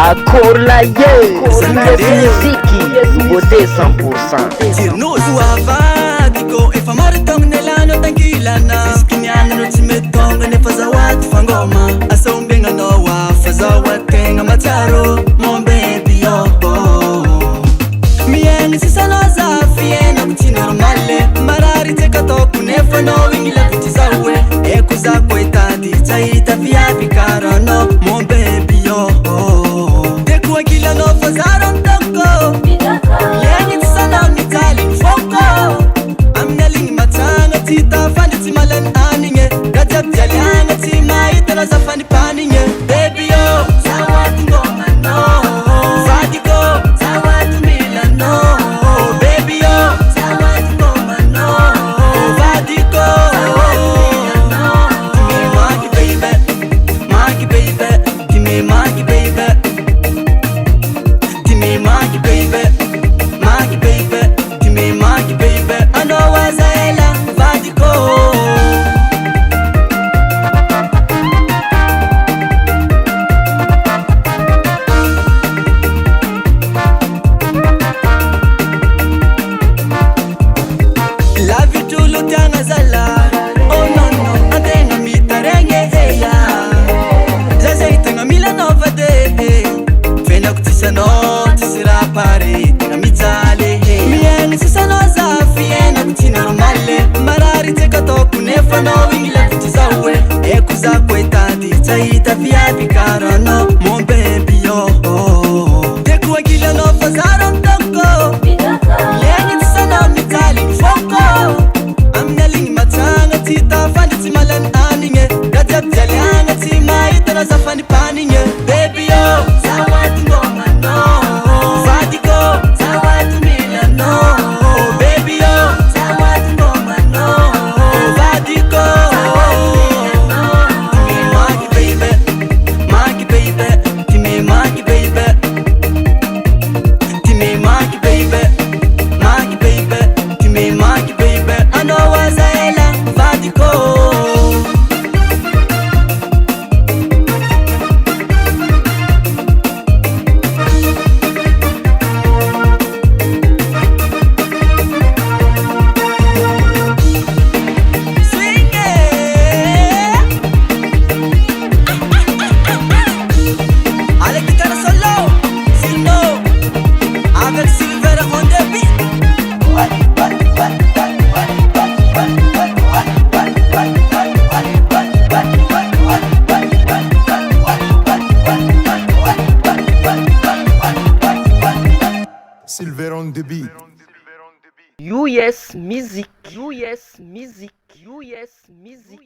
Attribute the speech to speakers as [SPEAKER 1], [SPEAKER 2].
[SPEAKER 1] Akola muziki nouveauté 100%.
[SPEAKER 2] JERINOT avadiko efa maro taogno nialano tangilana iskinianano tsy mety tonga nefa zahoaty fangoma asa ombiagnanao afa zao ategna matsiaro mon baby miaigny sisanao za fiainako tsy normale marary tseka ataoko nefa anao igny lavitry zao hoe eko za koe tady tsy ahita viavy karanao mon baby deko ankilanao fa zara mitako iegny tsy sanao mijaly ny foko amin'ny aligny matsagna tsy tafandry tsy malany anigny gajiabidialiagna tsy mahita na za fanipanigny baby zahoaty ngomanao vadiko zahoaty milanao baby zahoaty ngomanao vadiko maki baby give maki baby give me maki baby maki baby give me maki baby I know wazaela vadiko love you to lutanga zala oh no no atenga mitarenge heya zazaitanga milano vade fenako tisanao tisira pare tena mijaly miaigny sisanao za fiainako tsy normale marary tseka ataoko nefa anao igny lavitry zao hoe eko za koe tady tsy ahita viavy karanao mon baby deko ankilanao fa zara mitako iegny tsy sanao mijaly ny foko amin'ny aligny matsagna tsy tafandry tsy malany anigny gajiabidialiagna tsy mahita na za fanipanigny baby zahoaty ngomanao vadiko zahoaty milanao baby zahoaty ngomanao vadiko maki baby give me maki baby give me maki baby maki baby give me maki baby I know wazaela vadiko
[SPEAKER 3] Silver on the beat.
[SPEAKER 1] US Music. US Music. US Music.